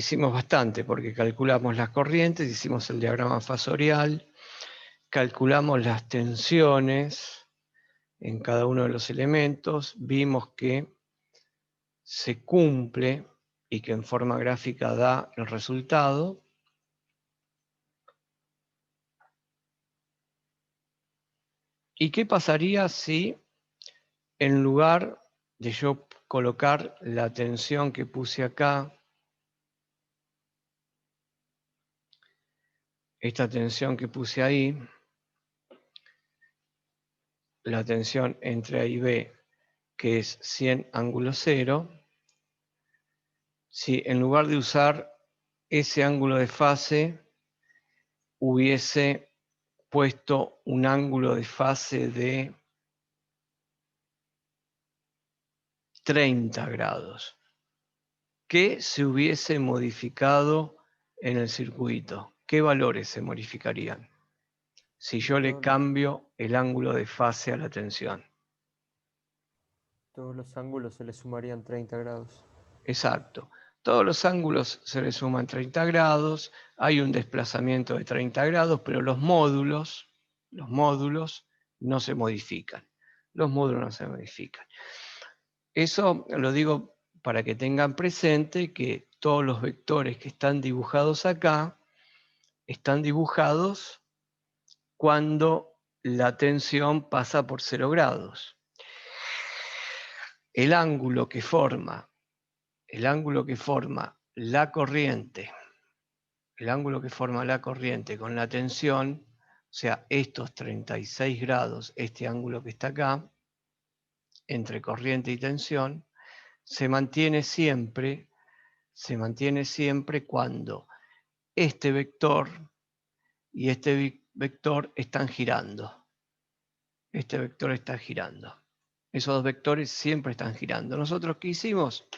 hicimos bastante, porque calculamos las corrientes, hicimos el diagrama fasorial, calculamos las tensiones en cada uno de los elementos, vimos que se cumple y que en forma gráfica da el resultado. ¿Y qué pasaría si en lugar de yo colocar la tensión que puse acá, esta tensión que puse ahí, la tensión entre A y B, que es 100 ángulo cero, si en lugar de usar ese ángulo de fase hubiese puesto un ángulo de fase de 30 grados, ¿qué se hubiese modificado en el circuito? ¿Qué valores se modificarían si yo le cambio el ángulo de fase a la tensión? Todos los ángulos se le sumarían 30 grados. Exacto. Todos los ángulos se le suman 30 grados, hay un desplazamiento de 30 grados, pero los módulos no se modifican. Los módulos no se modifican. Eso lo digo para que tengan presente que todos los vectores que están dibujados acá están dibujados cuando la tensión pasa por 0 grados. El ángulo que forma la corriente, con la tensión, o sea, estos 36 grados, este ángulo que está acá, entre corriente y tensión, se mantiene siempre cuando este vector y este vector están girando. Este vector está girando. Esos dos vectores siempre están girando. ¿Nosotros qué hicimos?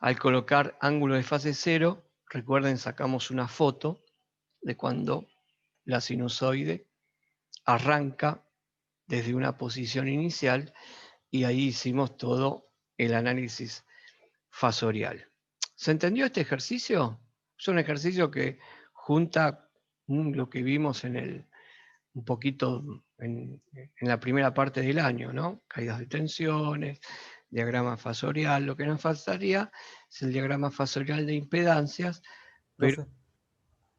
Al colocar ángulo de fase cero, recuerden, sacamos una foto de cuando la sinusoide arranca desde una posición inicial y ahí hicimos todo el análisis fasorial. ¿Se entendió este ejercicio? Es un ejercicio que junta lo que vimos un poquito en la primera parte del año, ¿no? Caídas de tensiones, diagrama fasorial. Lo que nos faltaría es el diagrama fasorial de impedancias, pero Profe,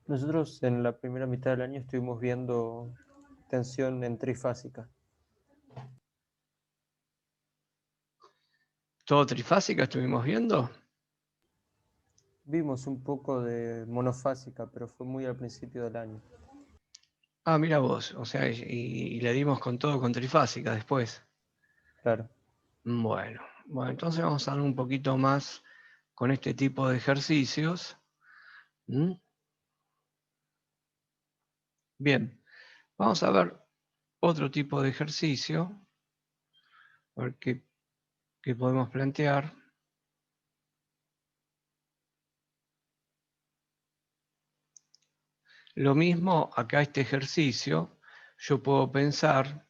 nosotros en la primera mitad del año estuvimos viendo tensión en trifásica. todo trifásica estuvimos viendo. Vimos un poco de monofásica, pero fue muy al principio del año. Ah, mira vos, o sea, y le dimos con todo con trifásica después. Claro. Bueno, entonces vamos a dar un poquito más con este tipo de ejercicios. ¿Mm? Bien, vamos a ver otro tipo de ejercicio, a ver qué podemos plantear. Lo mismo acá este ejercicio, yo puedo pensar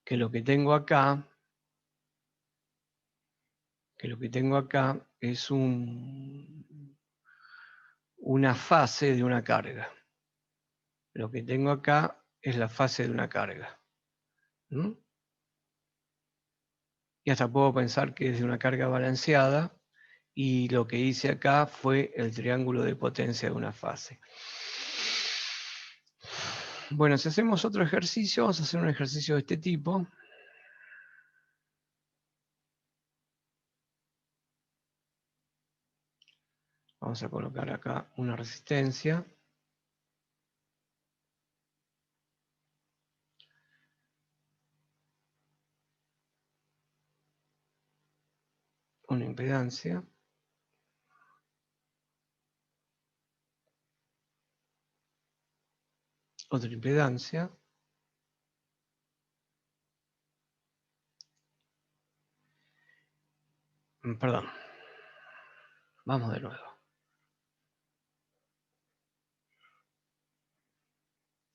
que lo que tengo acá, es una fase de una carga. Lo que tengo acá es la fase de una carga. ¿Mm? Y hasta puedo pensar que es de una carga balanceada y lo que hice acá fue el triángulo de potencia de una fase. Bueno, si hacemos otro ejercicio, vamos a hacer un ejercicio de este tipo. Vamos a colocar acá una resistencia. Una impedancia. Otra impedancia. Perdón. Vamos de nuevo.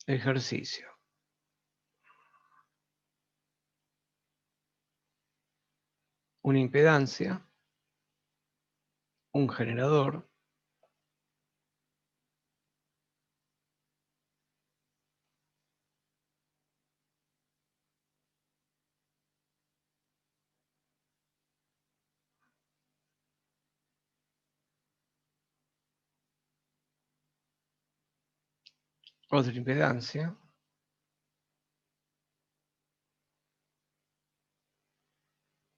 Ejercicio. Una impedancia. Un generador. otra impedancia.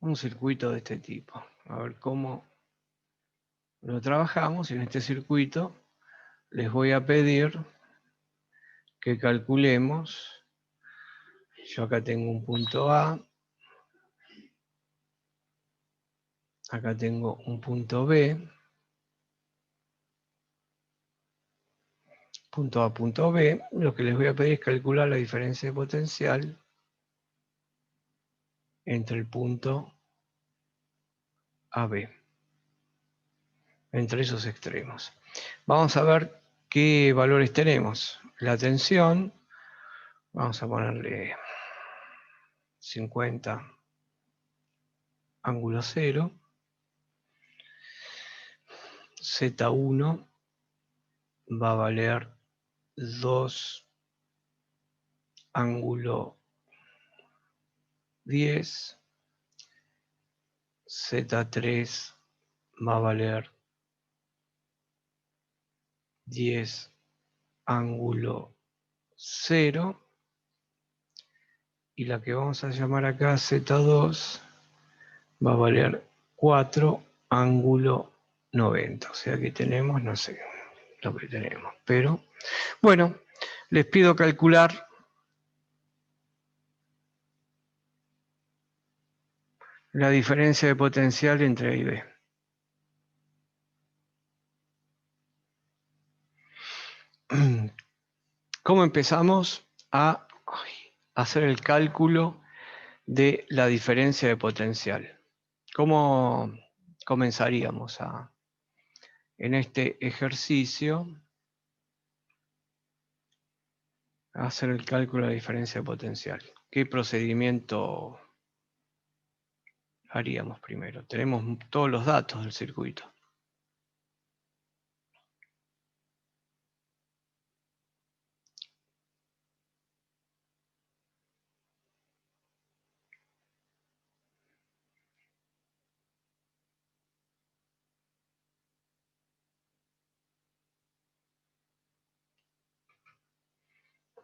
Un circuito de este tipo. A ver cómo lo trabajamos. En este circuito les voy a pedir que calculemos. Yo acá tengo un punto A. Acá tengo un punto B. Punto A, punto B. Lo que les voy a pedir es calcular la diferencia de potencial entre el punto AB. Entre esos extremos. Vamos a ver qué valores tenemos. La tensión, vamos a ponerle 50 ángulo 0. Z1 va a valer 2 ángulo 10. Z3 va a valer 10 ángulo 0. Y la que vamos a llamar acá Z2 va a valer 4 ángulo 90. O sea que tenemos, no sé lo que tenemos. Pero, bueno, les pido calcular la diferencia de potencial entre A y B. ¿Cómo empezamos a hacer el cálculo de la diferencia de potencial? ¿Cómo comenzaríamos en este ejercicio a hacer el cálculo de la diferencia de potencial? ¿Qué procedimiento haríamos primero? Tenemos todos los datos del circuito.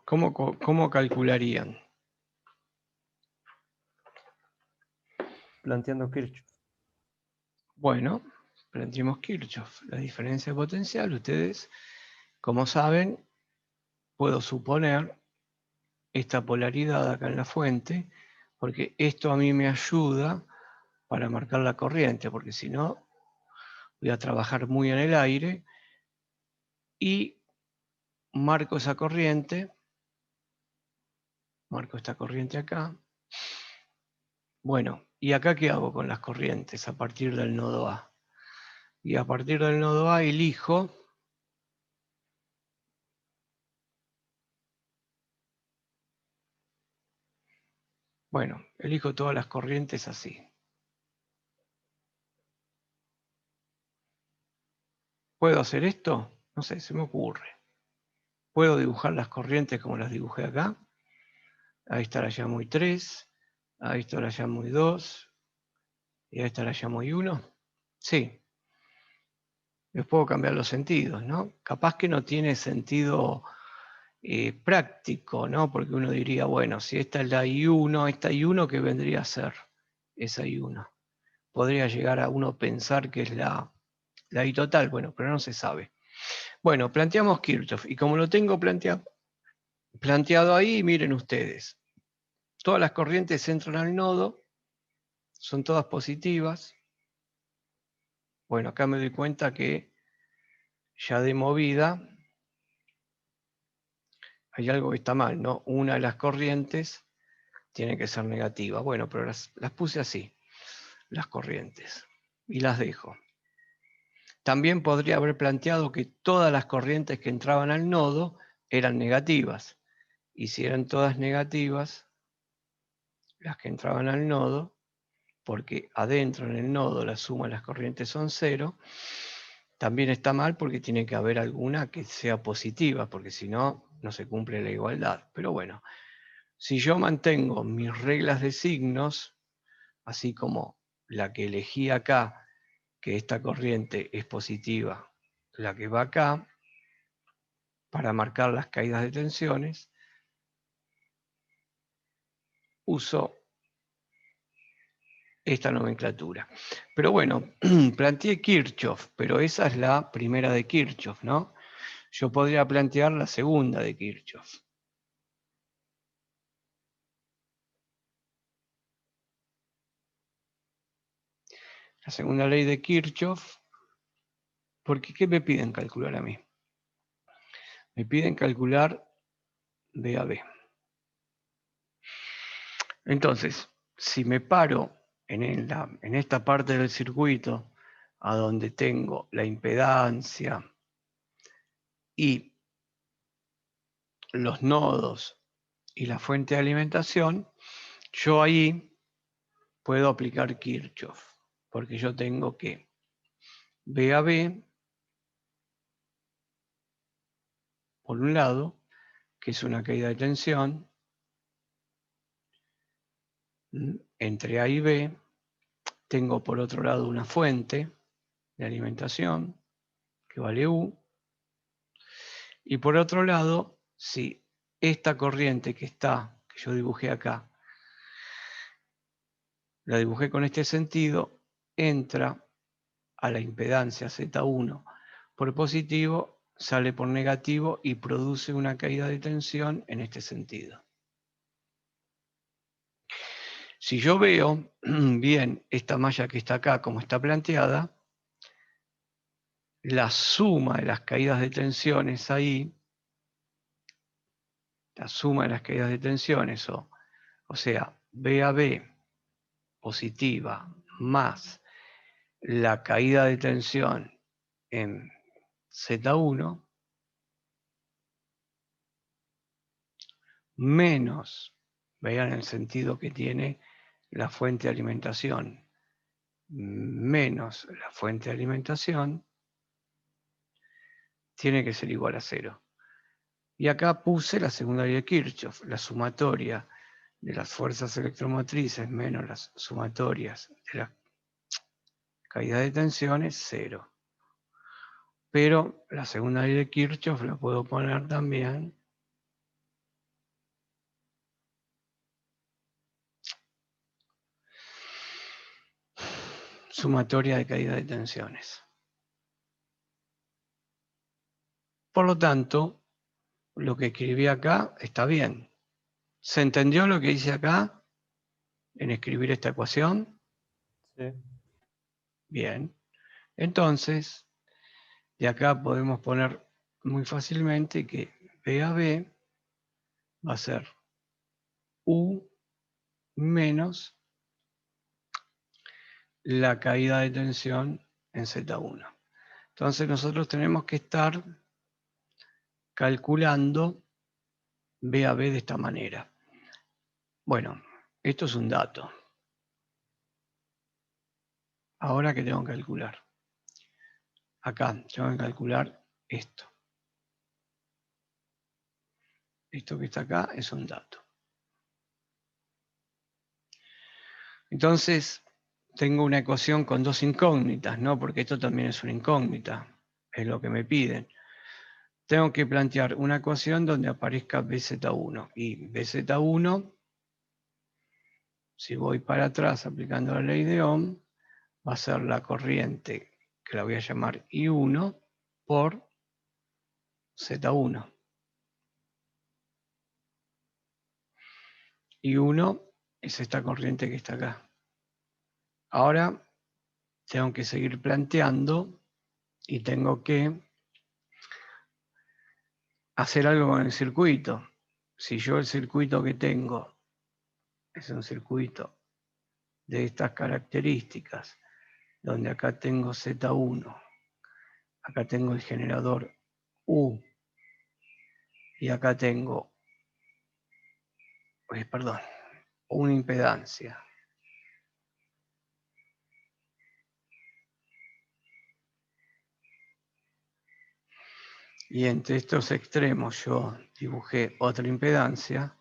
¿Cómo calcularían? Planteando Kirchhoff. Bueno, planteemos Kirchhoff. La diferencia de potencial, ustedes, como saben, puedo suponer esta polaridad acá en la fuente, porque esto a mí me ayuda para marcar la corriente, porque si no, voy a trabajar muy en el aire y marco esa corriente, marco esta corriente acá. Bueno, ¿y acá qué hago con las corrientes a partir del nodo A? Y a partir del nodo A elijo elijo todas las corrientes así. ¿Puedo hacer esto? No sé, se me ocurre. ¿Puedo dibujar las corrientes como las dibujé acá? Ahí está la llamo I3, ahí está la llamo I2, y ahí está la llamo I1. Sí. Les puedo cambiar los sentidos, ¿no? Capaz que no tiene sentido práctico, ¿no? Porque uno diría, bueno, si esta es la I1, esta I1, ¿qué vendría a ser esa I1? Podría llegar a uno pensar que es la I total, bueno, pero no se sabe. Bueno, planteamos Kirchhoff, y como lo tengo planteado ahí, miren ustedes, todas las corrientes entran al nodo, son todas positivas. Bueno, acá me doy cuenta que ya de movida hay algo que está mal, ¿no? Una de las corrientes tiene que ser negativa. Bueno, pero las puse así, las corrientes, y las dejo. También podría haber planteado que todas las corrientes que entraban al nodo eran negativas. Y si eran todas negativas, las que entraban al nodo, porque adentro en el nodo la suma de las corrientes son 0, también está mal porque tiene que haber alguna que sea positiva, porque si no, no se cumple la igualdad. Pero bueno, si yo mantengo mis reglas de signos, así como la que elegí acá, que esta corriente es positiva, la que va acá, para marcar las caídas de tensiones, uso esta nomenclatura. Pero bueno, planteé Kirchhoff, pero esa es la primera de Kirchhoff, ¿no? Yo podría plantear la segunda de Kirchhoff. La segunda ley de Kirchhoff, porque ¿qué me piden calcular a mí? Me piden calcular B a B. Entonces, si me paro en esta parte del circuito, a donde tengo la impedancia y los nodos y la fuente de alimentación, yo ahí puedo aplicar Kirchhoff, porque yo tengo que B a B, por un lado, que es una caída de tensión, entre A y B, tengo por otro lado una fuente de alimentación, que vale U, y por otro lado, si esta corriente que yo dibujé acá, la dibujé con este sentido, entra a la impedancia Z1 por positivo, sale por negativo y produce una caída de tensión en este sentido. Si yo veo bien esta malla que está acá como está planteada, la suma de las caídas de tensiones ahí, la suma de las caídas de tensiones, o sea, B a B positiva más la caída de tensión en Z1, menos, vean el sentido que tiene la fuente de alimentación, menos la fuente de alimentación, tiene que ser igual a 0. Y acá puse la segunda ley de Kirchhoff, la sumatoria de las fuerzas electromotrices menos las sumatorias de la caída de tensión es 0. Pero la segunda ley de Kirchhoff la puedo poner también sumatoria de caída de tensiones. Por lo tanto, lo que escribí acá está bien. ¿Se entendió lo que hice acá en escribir esta ecuación? Sí. Bien. Entonces, de acá podemos poner muy fácilmente que B a B va a ser U menos la caída de tensión en Z1. Entonces nosotros tenemos que estar calculando B a B de esta manera. Bueno, esto es un dato. Ahora, ¿qué tengo que calcular? Acá tengo que calcular esto. Esto que está acá es un dato. Entonces, tengo una ecuación con dos incógnitas, ¿no? Porque esto también es una incógnita, es lo que me piden. Tengo que plantear una ecuación donde aparezca BZ1. Y BZ1, si voy para atrás aplicando la ley de Ohm, va a ser la corriente, que la voy a llamar I1 por Z1. I1 es esta corriente que está acá. Ahora tengo que seguir planteando y tengo que hacer algo con el circuito. Si yo el circuito que tengo es un circuito de estas características, donde acá tengo Z1, acá tengo el generador U, y acá tengo, una impedancia. Y entre estos extremos yo dibujé otra impedancia.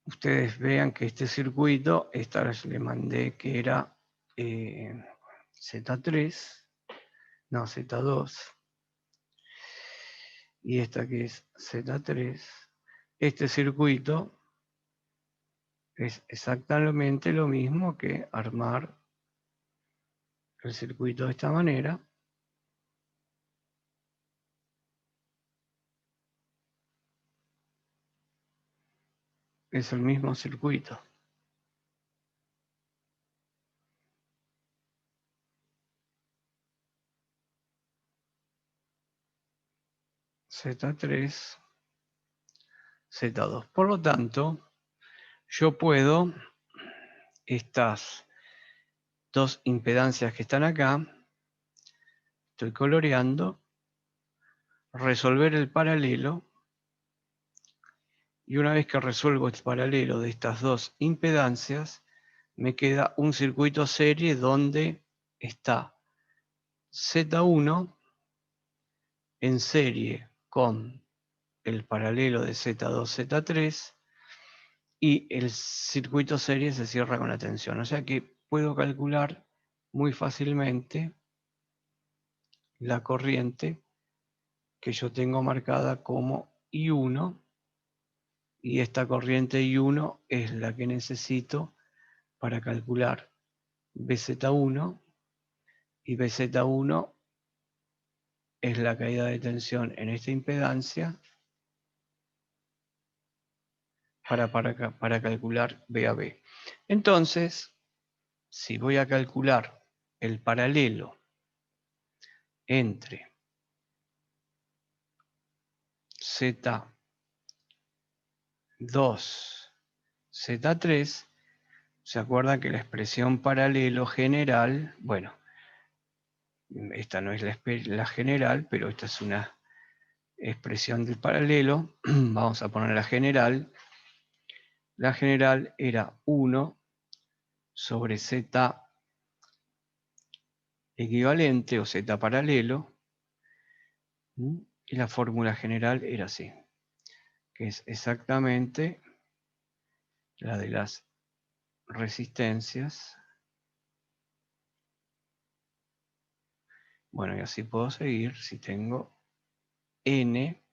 Ustedes vean que este circuito, esta vez le mandé que era Z3, no, Z2, y esta que es Z3, este circuito es exactamente lo mismo que armar el circuito de esta manera. Es el mismo circuito. Z3, Z2. Por lo tanto, yo puedo estas dos impedancias que están acá, estoy coloreando, resolver el paralelo, y una vez que resuelvo el paralelo de estas dos impedancias, me queda un circuito serie donde está Z1 en serie con el paralelo de Z2, Z3, y el circuito serie se cierra con la tensión. O sea que puedo calcular muy fácilmente la corriente que yo tengo marcada como I1, y esta corriente I1 es la que necesito para calcular BZ1, y BZ1 es la caída de tensión en esta impedancia para calcular B a B. Entonces, si voy a calcular el paralelo entre Z2, Z3, ¿se acuerdan que la expresión paralelo general, bueno, esta no es la general, pero esta es una expresión del paralelo, vamos a poner la general. La general era 1 sobre Z equivalente o Z paralelo, y la fórmula general era así, que es exactamente la de las resistencias. Bueno, y así puedo seguir si tengo N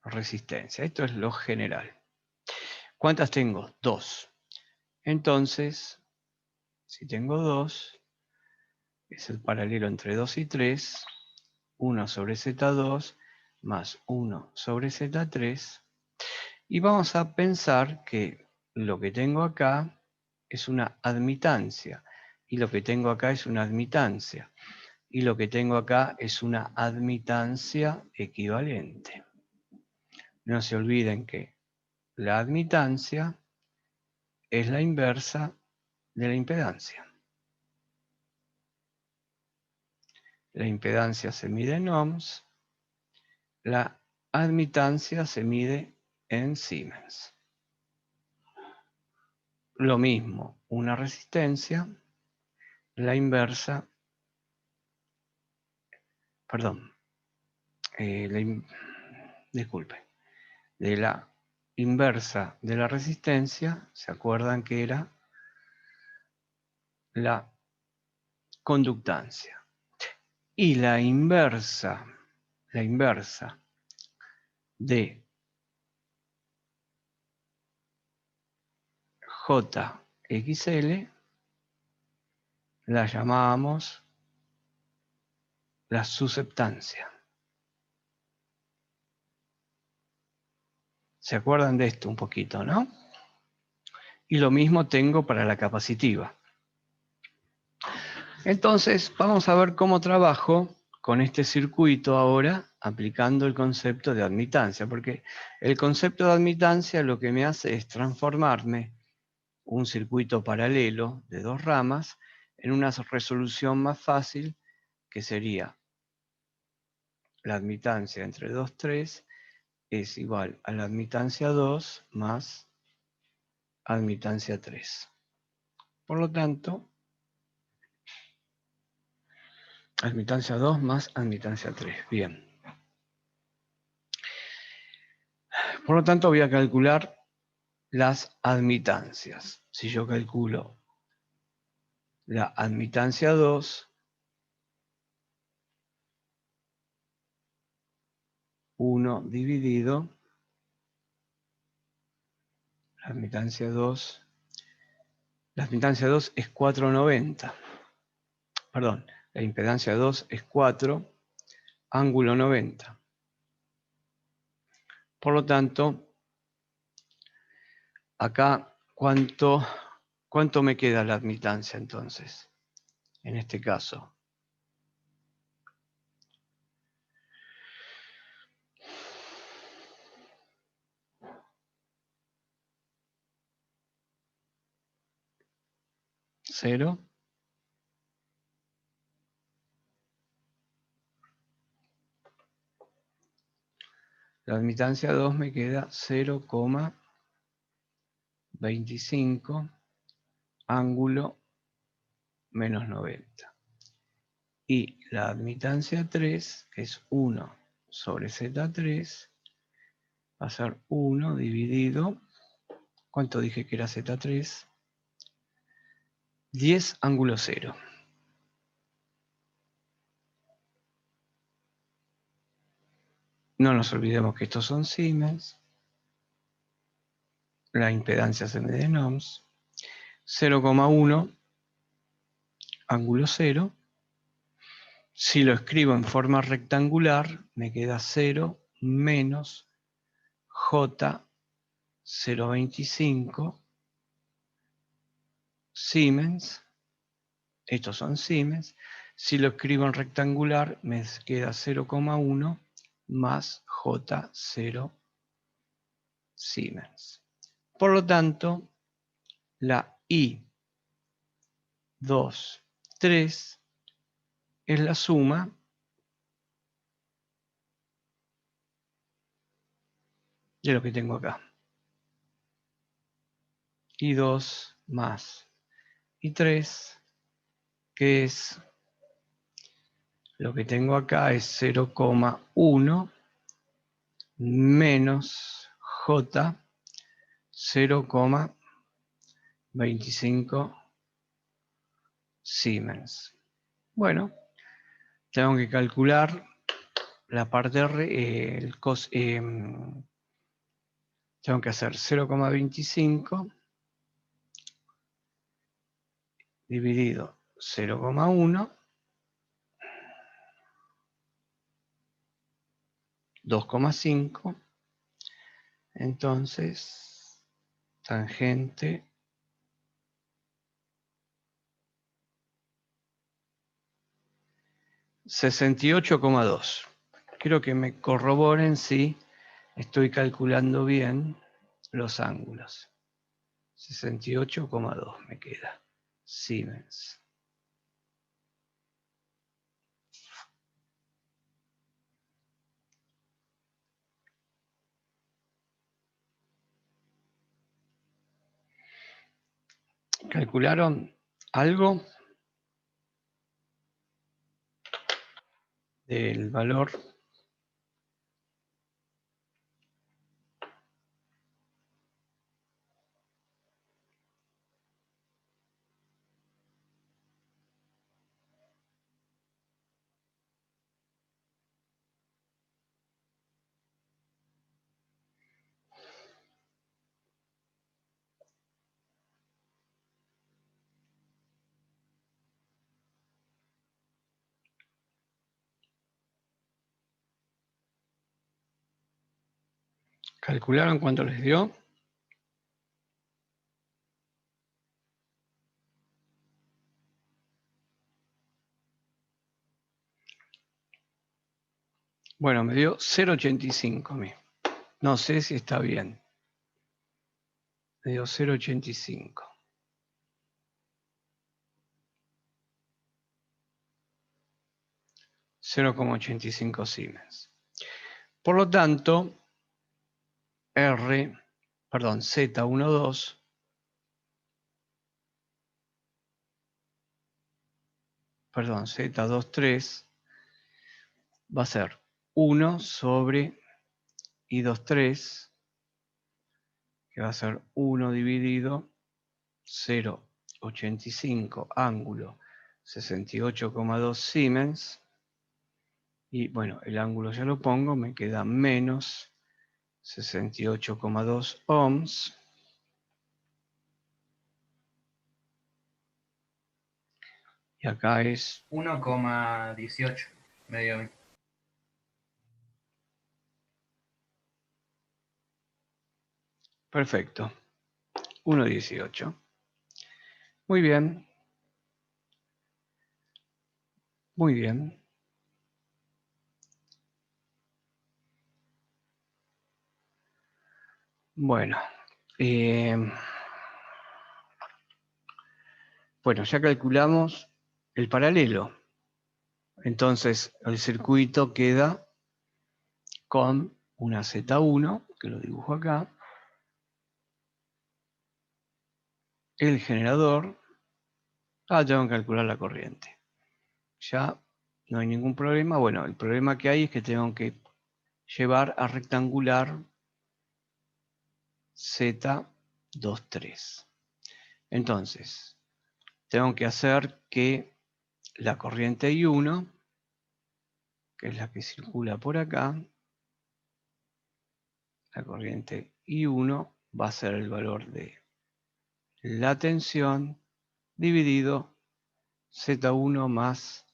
resistencia. Esto es lo general. ¿Cuántas tengo? 2. Entonces, si tengo 2, es el paralelo entre 2 y 3, 1 sobre Z2 más 1 sobre Z3. Y vamos a pensar que lo que tengo acá es una admitancia, y lo que tengo acá es una admitancia, y lo que tengo acá es una admitancia equivalente. No se olviden que la admitancia es la inversa de la impedancia. La impedancia se mide en ohms, la admitancia se mide en Siemens. Lo mismo, una resistencia, la inversa, perdón, disculpe, de la inversa de la resistencia, ¿se acuerdan que era la conductancia? Y la inversa de JXL la llamábamos la susceptancia. ¿Se acuerdan de esto un poquito, no? Y lo mismo tengo para la capacitiva. Entonces, vamos a ver cómo trabajo con este circuito ahora, aplicando el concepto de admitancia, porque el concepto de admitancia lo que me hace es transformarme un circuito paralelo de dos ramas en una resolución más fácil, que sería la admitancia entre 2, 3 es igual a la admitancia 2 más admitancia 3. Por lo tanto, admitancia 2 más admitancia 3. Bien. Por lo tanto, voy a calcular las admitancias. Si yo calculo la admitancia 2, 1 dividido la admitancia 2. La admitancia 2 es 490. Perdón, la impedancia 2 es 4, ángulo 90. Por lo tanto, acá, ¿cuánto me queda la admitancia entonces? En este caso. ¿0? La admitancia 2 me queda 0,25, ángulo menos 90. Y la admitancia 3, que es 1 sobre Z3, va a ser 1 dividido, ¿cuánto dije que era Z3? 10 ángulo 0. No nos olvidemos que estos son Siemens. La impedancia se mide en ohms. 0,1 ángulo 0. Si lo escribo en forma rectangular, me queda 0 menos J 0,25 Siemens. Estos son Siemens. Si lo escribo en rectangular, me queda 0,1 más J0 Siemens. Por lo tanto, la I2, 3 es la suma de lo que tengo acá. I2 más I3, que es lo que tengo acá, es 0,1 menos J 0,25 Siemens. Bueno, tengo que calcular la parte tengo que hacer 0,25 dividido 0,1, 2,5, entonces tangente 68,2. Quiero que me corroboren si estoy calculando bien los ángulos. 68,2 me queda. Siemens. ¿Calcularon algo del valor? ¿Calcularon cuánto les dio? Bueno, me dio 0,85 a mí. No sé si está bien. Me dio 0,85. 0,85 Siemens. Por lo tanto, Z12 Z23 va a ser 1 sobre I23, que va a ser 1 dividido 0,85 ángulo 68,2 Siemens, Y bueno, el ángulo ya lo pongo, me queda menos 68,2 ohms. Y acá es 1,18 medio a mí. perfecto. 1,18. Muy bien. Muy bien. Bueno. Bueno, ya calculamos el paralelo. Entonces el circuito queda con una Z1, que lo dibujo acá. El generador. Tengo que calcular la corriente. Ya no hay ningún problema. Bueno, el problema que hay es que tengo que llevar a rectangular Z23. Entonces, tengo que hacer que la corriente I1, que es la que circula por acá, la corriente I1 va a ser el valor de la tensión dividido Z1 más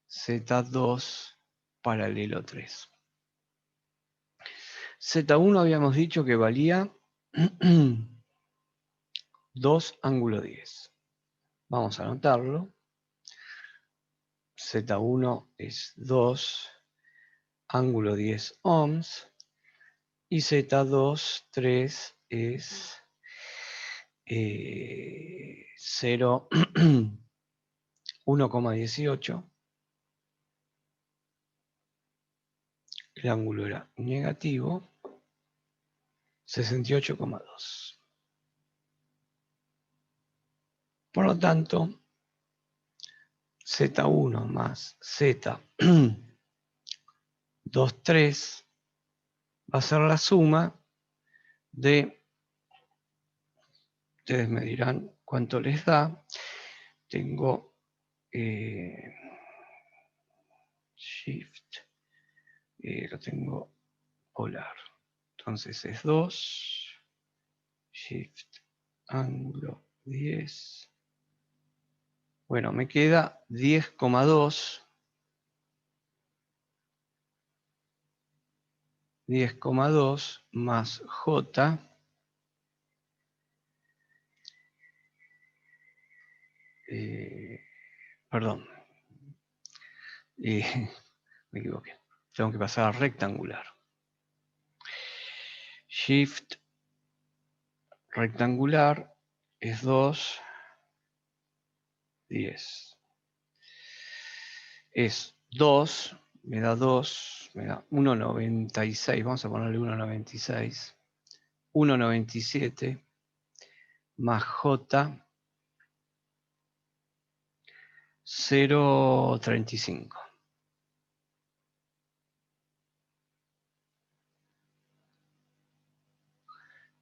Z2 paralelo 3. Z1 habíamos dicho que valía 2 ángulo 10. Vamos a anotarlo. Z1 es 2 ángulo 10 ohms y Z2, 3 es 1,18. El ángulo era negativo, 68,2. Por lo tanto, Z1 más Z23 va a ser la suma de, ustedes me dirán cuánto les da, tengo shift, lo tengo polar, entonces es 2, shift, ángulo 10, bueno, me queda 10,2, 10,2 más J, perdón, me equivoqué, tengo que pasar a rectangular. Shift rectangular es 2, 10. Es 2, me da 2, me da 1,96, vamos a ponerle 1,96, 1,97 más J, 0,35.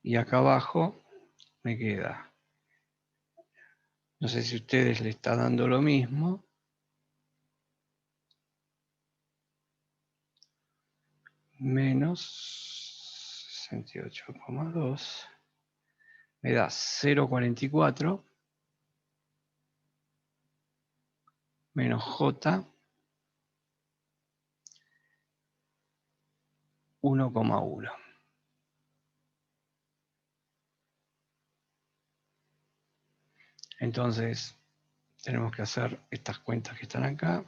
Y acá abajo me queda, no sé si a ustedes le está dando lo mismo, menos 68,2, me da 0,44 menos J, 1,1. Entonces, tenemos que hacer estas cuentas que están acá.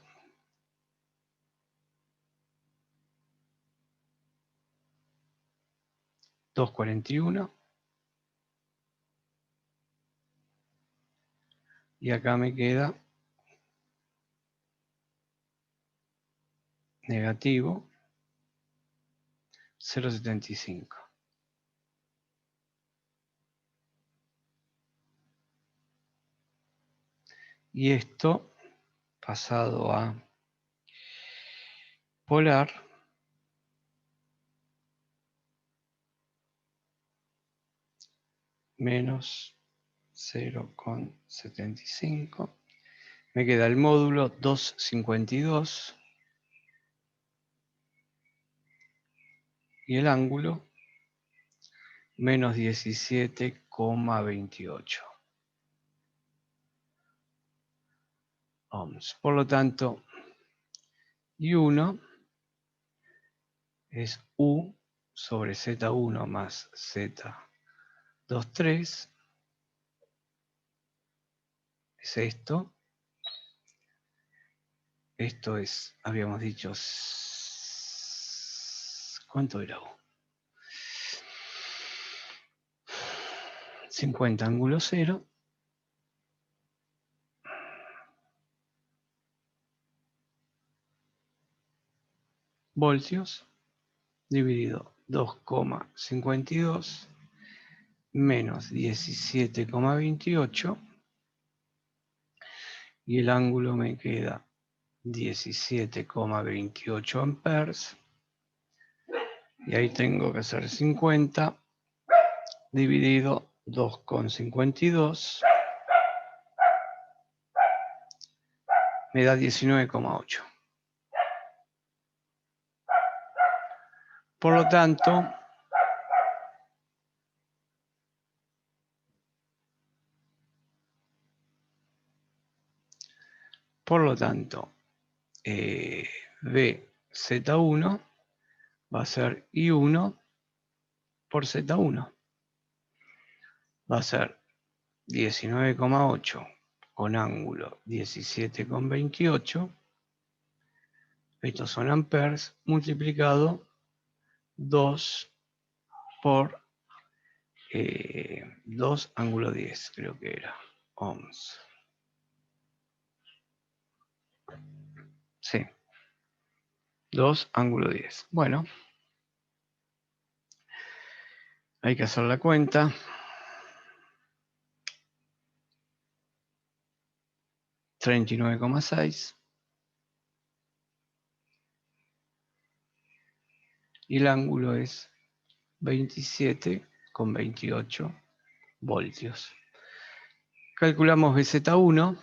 $2,41. Y acá me queda negativo 0,75. Y esto pasado a polar menos 0,75. Me queda el módulo 2,52 y el ángulo menos 17,28 ohms. Por lo tanto, I1 es U sobre Z1 más Z23. Es esto. Esto es, habíamos dicho, ¿cuánto era U? 50 ángulo 0. Voltios dividido 2,52 menos 17,28 y el ángulo me queda 17,28 amperes y ahí tengo que hacer 50 dividido 2,52 me da 19,8. Por lo tanto, BZ1 va a ser I1 por Z1. Va a ser 19,8 con ángulo 17,28. Estos son amperes multiplicado 2 por 2 ángulo 10, creo que era, ohms. Sí, 2 ángulo 10. Bueno, hay que hacer la cuenta. $39,6 y el ángulo es 27,28 voltios. Calculamos BZ1.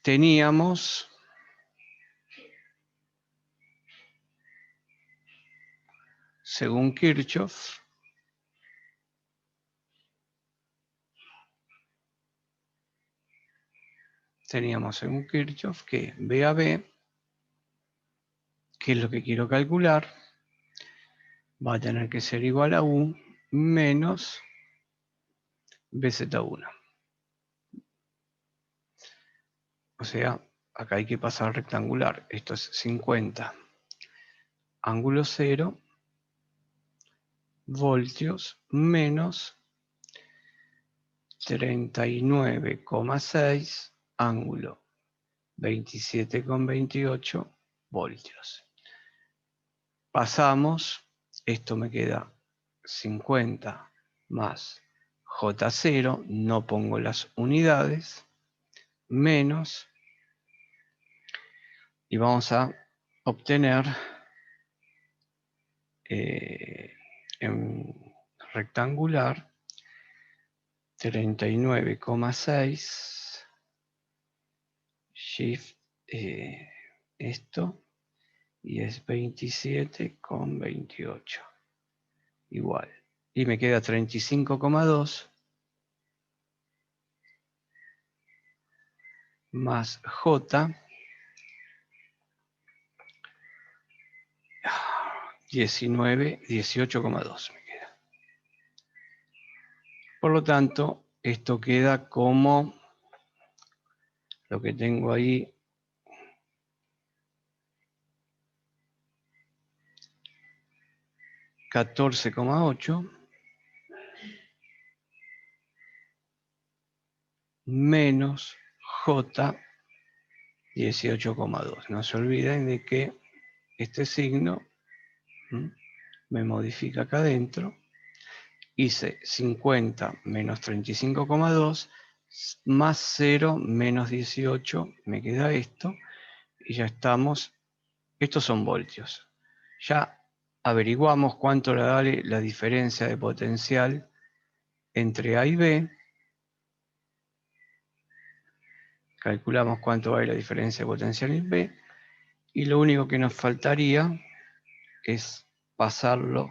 Teníamos según Kirchhoff que B a B, que es lo que quiero calcular, va a tener que ser igual a U menos BZ1. O sea, acá hay que pasar rectangular. Esto es 50 ángulo 0 voltios menos 39,6 ángulo 27,28 voltios. Pasamos, esto me queda 50 más J0, no pongo las unidades, menos, y vamos a obtener en rectangular 39,6 shift esto y es 27,28 igual, y me queda 35,2 más J 18,2 me queda. Por lo tanto, esto queda como lo que tengo ahí, 14,8 menos J 18,2. No se olviden de que este signo me modifica acá adentro. Hice 50 menos 35,2 más 0 menos 18, me queda esto, y ya estamos, estos son voltios. Ya averiguamos cuánto le vale la diferencia de potencial entre A y B. Calculamos cuánto vale la diferencia de potencial en B. Y lo único que nos faltaría es pasarlo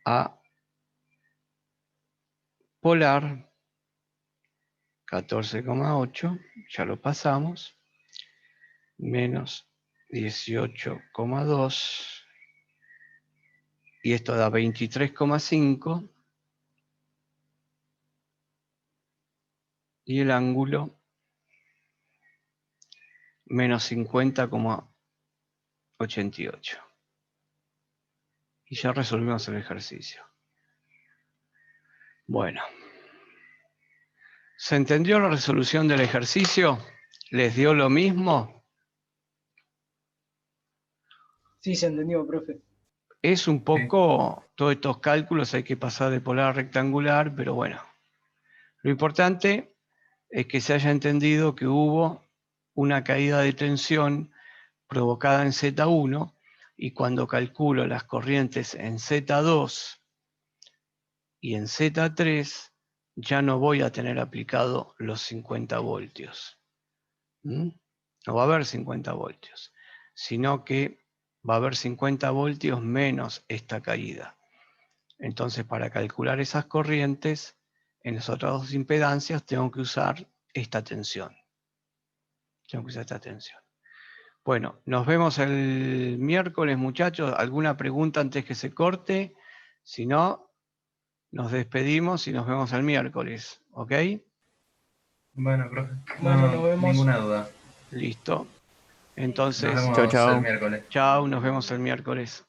a polar, 14,8, ya lo pasamos, menos 18,2, y esto da 23,5, y el ángulo menos 50,88. Y ya resolvimos el ejercicio. Bueno. ¿Se entendió la resolución del ejercicio? ¿Les dio lo mismo? Sí, se entendió, profe. Es un poco, todos estos cálculos hay que pasar de polar a rectangular, pero bueno. Lo importante es que se haya entendido que hubo una caída de tensión provocada en Z1, y cuando calculo las corrientes en Z2 y en Z3, ya no voy a tener aplicado los 50 voltios. No va a haber 50 voltios, sino que va a haber 50 voltios menos esta caída. Entonces, para calcular esas corrientes, en las otras dos impedancias tengo que usar esta tensión. Bueno, nos vemos el miércoles, muchachos. ¿Alguna pregunta antes que se corte? Si no, nos despedimos y nos vemos el miércoles, ¿ok? Bueno, profe. Bueno, No, nos vemos. ninguna duda. Listo. Nos Entonces, vemos Chao, chao. el miércoles. chao, nos vemos el miércoles.